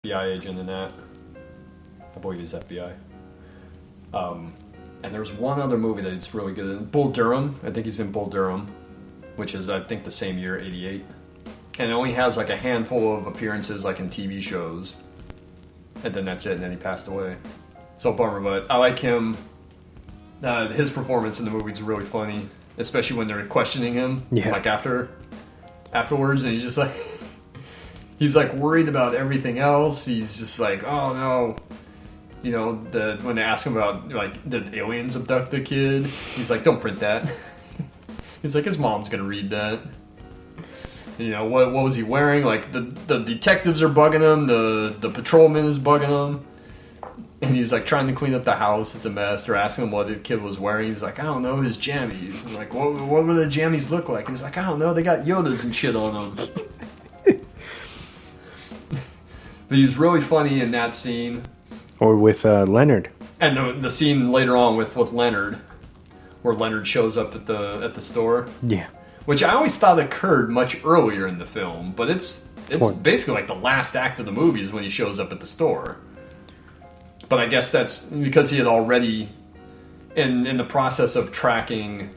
FBI agent in that. I believe he's FBI. And there's one other movie that he's really good in. Bull Durham. I think he's in Bull Durham, which is, I think, the same year, 88. And it only has like a handful of appearances like in TV shows. And then that's it, and then he passed away. So bummer, but I like him. His performance in the movie is really funny, especially when they're questioning him, like afterwards, and he's just like, he's like worried about everything else. He's just like, oh no, you know, when they ask him about like did aliens abduct the kid, he's like, don't print that. He's like, his mom's gonna read that. You know, what was he wearing? Like the detectives are bugging him, the patrolman is bugging him. And he's like trying to clean up the house. It's a mess. They're asking him what the kid was wearing. He's like, I don't know, his jammies. And like, what would the jammies look like? And he's like, I don't know, they got Yodas and shit on them. But he's really funny in that scene. Or with Leonard. And the scene later on with Leonard, where Leonard shows up at the store. Yeah. Which I always thought occurred much earlier in the film, but it's basically like the last act of the movie is when he shows up at the store. But I guess that's because he had already, in the process of tracking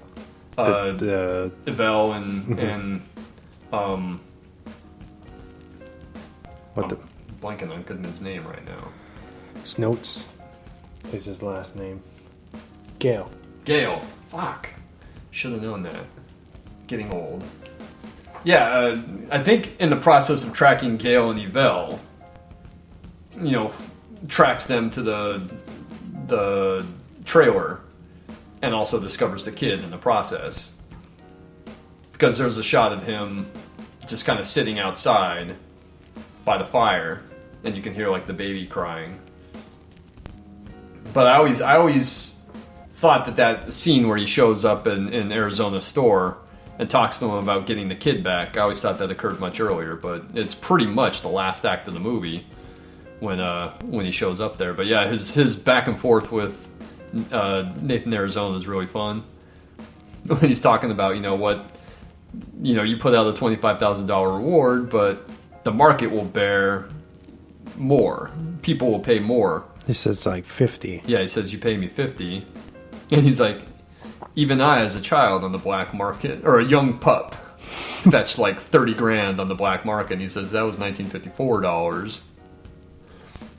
Yvel and I'm blanking on Goodman's name right now. Snotes is his last name. Gale. Fuck. Should have known that. Getting old. Yeah, I think in the process of tracking Gale and Yvel, you know, tracks them to the trailer and also discovers the kid in the process. Because there's a shot of him just kind of sitting outside by the fire and you can hear like the baby crying. But I always thought that scene where he shows up in Arizona's store and talks to him about getting the kid back, I always thought that occurred much earlier, but it's pretty much the last act of the movie when he shows up there. But yeah, his back and forth with Nathan Arizona is really fun. When he's talking about, you know, what, you know, you put out a $25,000 reward, but the market will bear more. People will pay more. He says like 50. Yeah, he says, you pay me 50. And he's like, even I, as a child on the black market, or a young pup, fetched like 30 grand on the black market. And he says, that was $1954.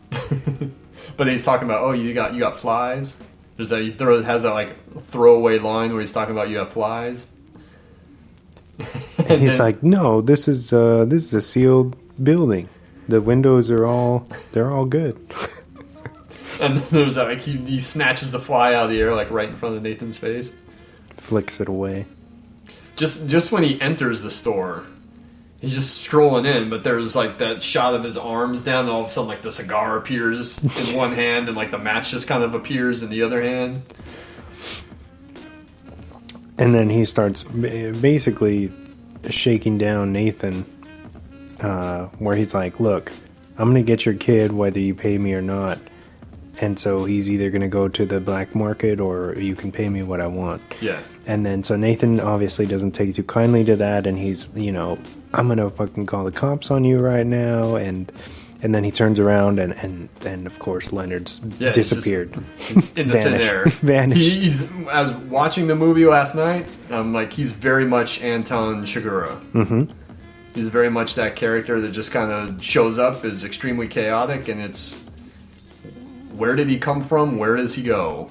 But then he's talking about, oh, you got flies? There's that, has that like throwaway line where he's talking about you have flies. And he's like, no, this is a sealed building. The windows are they're all good. And there's like he snatches the fly out of the air like right in front of Nathan's face. Flicks it away. Just when he enters the store, he's just strolling in, but there's like that shot of his arms down, and all of a sudden like the cigar appears in one hand and like the match just kind of appears in the other hand. And then he starts basically shaking down Nathan, where he's like, look, I'm going to get your kid whether you pay me or not. And so he's either going to go to the black market or you can pay me what I want. Yeah. And then, so Nathan obviously doesn't take too kindly to that, and he's, you know, I'm going to fucking call the cops on you right now. And then he turns around and of course, Leonard's disappeared. In the thin air. Vanished. I was watching the movie last night. Like, he's very much Anton Chigurh. Mm-hmm. He's very much that character that just kind of shows up, is extremely chaotic, and it's, where did he come from? Where does he go?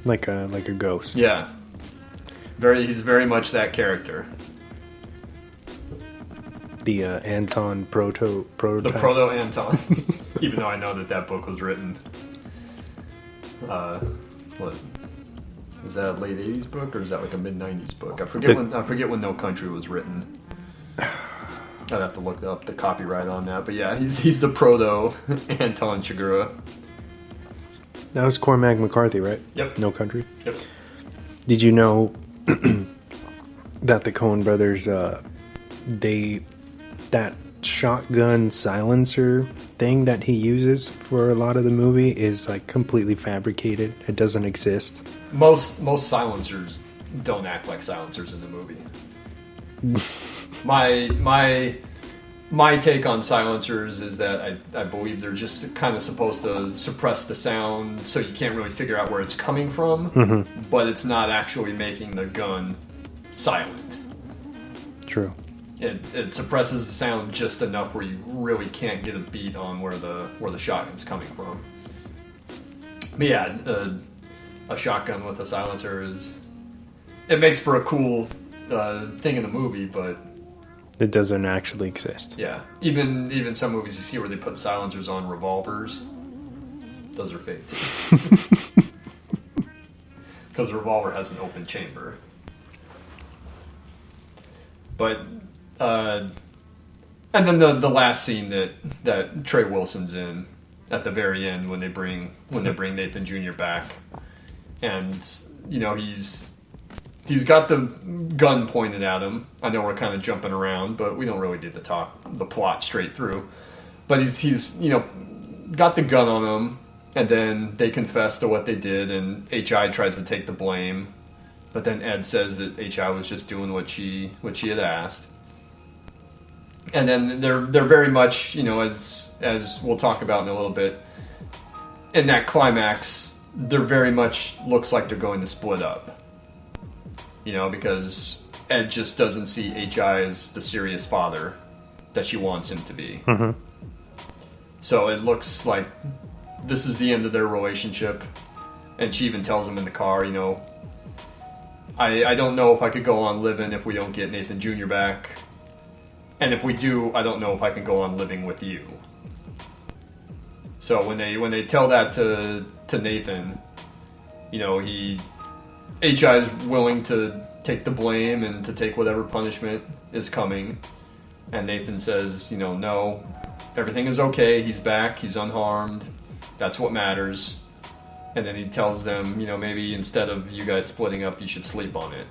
Like a ghost. Yeah. He's very much that character. The Anton prototype. The proto-Anton. Even though I know that book was written... what? Is that a late 80s book, or is that like a mid-90s book? I forget when No Country was written. I'd have to look up the copyright on that. But yeah, he's the proto-Anton Chigurh. That was Cormac McCarthy, right? Yep. No Country? Yep. Did you know that the Coen Brothers, that shotgun silencer thing that he uses for a lot of the movie is like completely fabricated? It doesn't exist. Most silencers don't act like silencers in the movie. My my take on silencers is that I believe they're just kind of supposed to suppress the sound so you can't really figure out where it's coming from, but it's not actually making the gun silent. True. It suppresses the sound just enough where you really can't get a beat on where the shotgun's coming from. But yeah, a shotgun with a silencer it makes for a cool thing in the movie, but it doesn't actually exist. Yeah, even some movies you see where they put silencers on revolvers, those are fake too. Because a revolver has an open chamber. But and then the last scene that Trey Wilson's in at the very end when they bring Nathan Jr. back, and he's got the gun pointed at him. I know we're kind of jumping around, but we don't really do the plot straight through. But he's got the gun on him, and then they confess to what they did, and HI tries to take the blame, but then Ed says that HI was just doing what she had asked. And then they're very much, as we'll talk about in a little bit, in that climax, they're very much looks like they're going to split up. Because Ed just doesn't see HI as the serious father that she wants him to be. Mm-hmm. So it looks like this is the end of their relationship. And she even tells him in the car, I don't know if I could go on living if we don't get Nathan Jr. back. And if we do, I don't know if I can go on living with you. So when they tell that to Nathan, HI is willing to take the blame and to take whatever punishment is coming. And Nathan says, no, everything is okay. He's back. He's unharmed. That's what matters. And then he tells them, maybe instead of you guys splitting up, you should sleep on it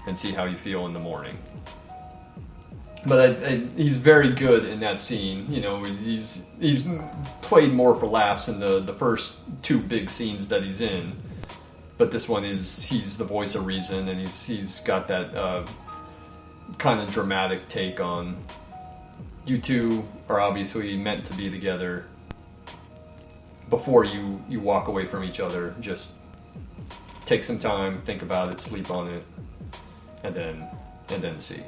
and see how you feel in the morning. But he's very good in that scene. He's played more for laughs in the first two big scenes that he's in. But this one he's the voice of reason, and he's got that kind of dramatic take on you two are obviously meant to be together. Before you walk away from each other, just take some time, think about it, sleep on it, and then see.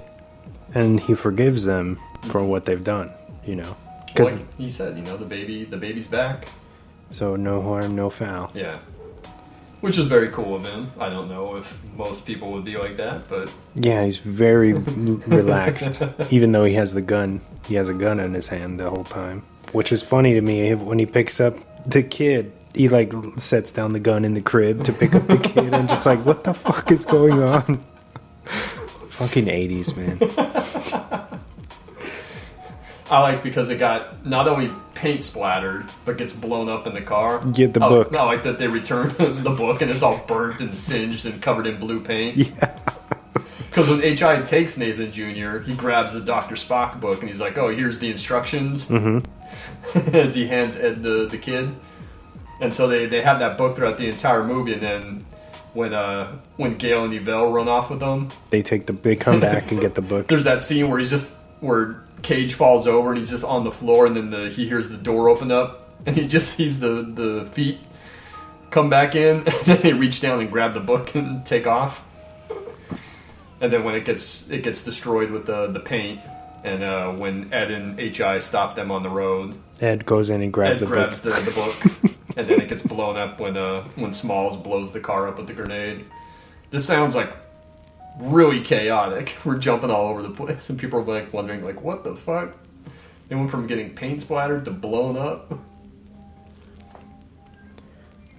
And he forgives them for what they've done, Like he said, the baby's back. So no harm, no foul. Yeah. Which is very cool of him. I don't know if most people would be like that, but... Yeah, he's very relaxed. Even though he has the gun. He has a gun in his hand the whole time. Which is funny to me. When he picks up the kid, he, sets down the gun in the crib to pick up the kid. I'm just like, what the fuck is going on? Fucking 80s, man. I like because it got not only paint splattered, but gets blown up in the car. Get the book. I like that they return the book and it's all burnt and singed and covered in blue paint. Yeah. Because when HI takes Nathan Jr., he grabs the Dr. Spock book and he's like, oh, here's the instructions. Mm-hmm. As he hands Ed the kid. And so they have that book throughout the entire movie, and then when Gale and Yvel run off with them, they come back and get the book. There's that scene where Cage falls over and he's just on the floor, and then he hears the door open up and he just sees the feet come back in, and then they reach down and grab the book and take off. And then when it gets destroyed with the paint, and when Ed and HI stop them on the road, Ed goes in and grabs the book, and then it gets blown up when Smalls blows the car up with the grenade. This sounds like really chaotic. We're jumping all over the place, and people are wondering what the fuck? They went from getting paint splattered to blown up.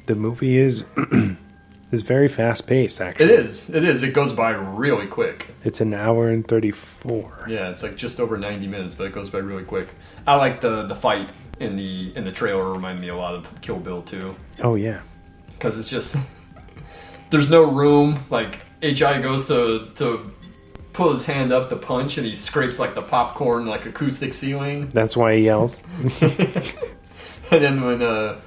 The movie is very fast paced. Actually, it is. It goes by really quick. It's an hour and 34. Yeah, it's just over 90 minutes, but it goes by really quick. I like the fight in the trailer. Reminded me a lot of Kill Bill 2. Oh yeah, because it's just there's no room. HI goes to pull his hand up to punch, and he scrapes the popcorn acoustic ceiling. That's why he yells. And then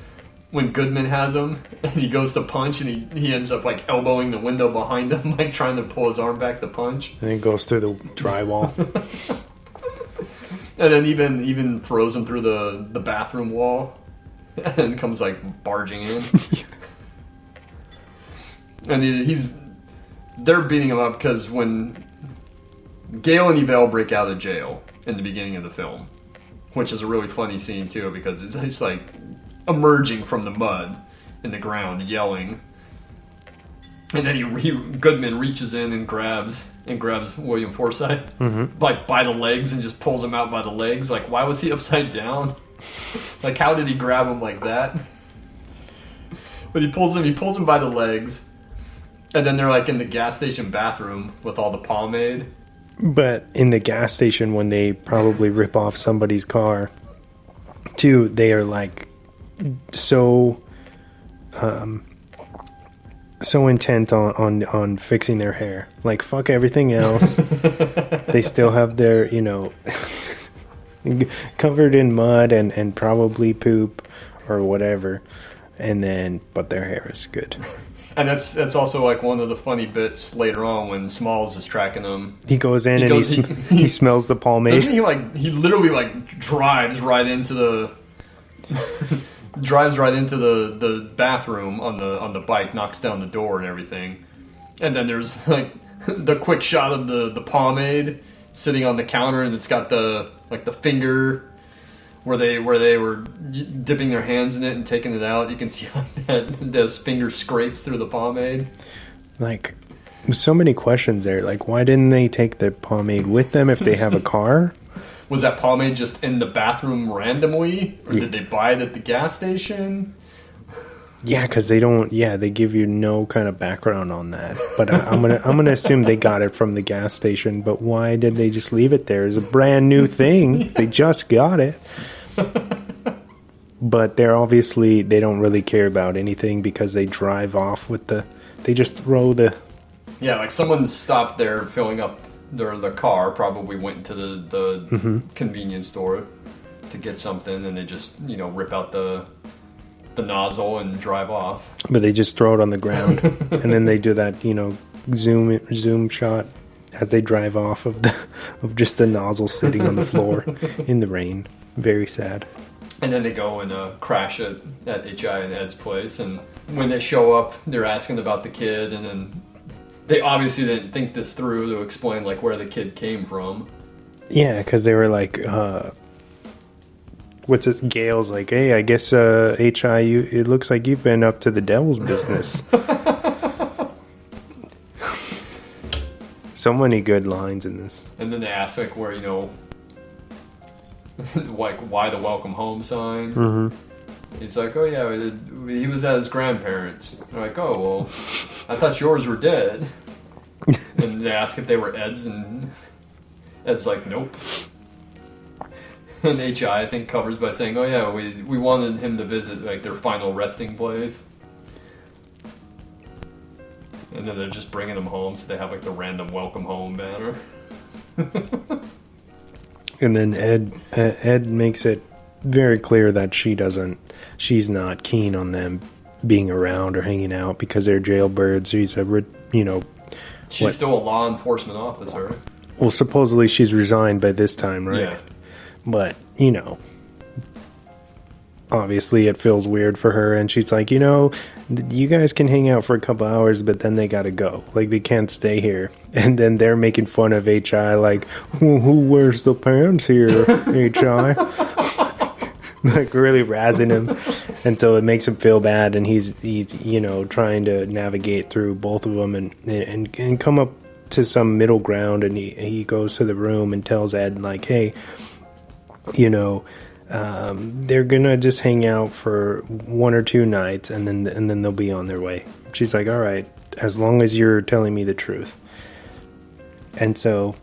when Goodman has him, and he goes to punch, and he ends up elbowing the window behind him, trying to pull his arm back to punch. And it goes through the drywall. And then even throws him through the bathroom wall, and then comes like barging in. And they're beating him up because when Gale and Yvel break out of jail in the beginning of the film, which is a really funny scene too, because it's like emerging from the mud in the ground, yelling. And then Goodman reaches in and grabs William Forsythe like by the legs and just pulls him out by the legs. Like, why was he upside down? Like, how did he grab him like that? But he pulls him by the legs, and then they're like in the gas station bathroom with all the pomade. But in the gas station, when they probably rip off somebody's car, too, they are like so intent on fixing their hair. Like, fuck everything else. They still have their, covered in mud and probably poop or whatever. But their hair is good. And that's also like one of the funny bits later on when Smalls is tracking them. He goes in he smells the pomade. Doesn't he literally like drives right into the bathroom on the bike, knocks down the door and everything. And then there's like the quick shot of the pomade sitting on the counter, and it's got the finger where they were dipping their hands in it and taking it out. You can see like those fingers scrapes through the pomade. Like, so many questions there. Like, why didn't they take the pomade with them if they have a car? Was that pomade just in the bathroom randomly? Or did they buy it at the gas station? Yeah, because they don't. Yeah, they give you no kind of background on that. But I'm gonna assume they got it from the gas station. But why did they just leave it there? It's a brand new thing. They just got it. But they don't really care about anything because they drive off with they just throw the... Yeah, like someone's stopped there filling up their car, probably went into the convenience store to get something, and they just, rip out the nozzle and drive off. But they just throw it on the ground. And then they do that, zoom shot as they drive off of just the nozzle sitting on the floor in the rain. Very sad. And then they go and crash at H.I. and Ed's place. And when they show up, they're asking about the kid. And then they obviously didn't think this through to explain like where the kid came from. Yeah, because they were like, what's it? Gail's like, hey, I guess H.I., it looks like you've been up to the devil's business. So many good lines in this. And then they ask like where, like why the welcome home sign. He's like, oh yeah, he was at his grandparents'. They're like, oh well, I thought yours were dead. And they ask if they were Ed's, and Ed's like, nope. And H.I. I think covers by saying, oh yeah, we wanted him to visit like their final resting place. And then they're just bringing him home, so they have like the random welcome home banner. And then Ed makes it very clear that she's not keen on them being around or hanging out because they're jailbirds. She's still a law enforcement officer. Well, supposedly she's resigned by this time, right? Yeah. But, obviously it feels weird for her, and she's like, you guys can hang out for a couple hours, but then they gotta go. Like, they can't stay here. And then they're making fun of H.I., like, who wears the pants here, H.I.? Like, really razzing him. And so it makes him feel bad, and he's trying to navigate through both of them and come up to some middle ground, and he goes to the room and tells Ed, like, hey, they're gonna just hang out for 1 or 2 nights, and then they'll be on their way. She's like, all right, as long as you're telling me the truth. And so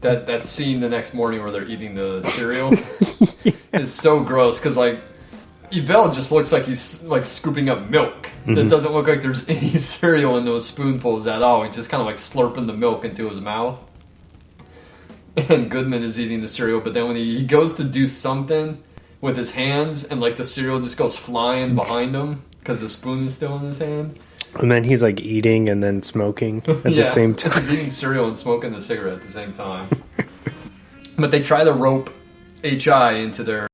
that scene the next morning where they're eating the cereal is so gross, because like Yvel just looks like he's like scooping up milk. It doesn't look like there's any cereal in those spoonfuls at all. He's just kind of like slurping the milk into his mouth. And Goodman is eating the cereal, but then when he goes to do something with his hands, and like the cereal just goes flying behind him because the spoon is still in his hand. And then he's like eating and then smoking at the same time. He's eating cereal and smoking a cigarette at the same time. But they try to rope HI into their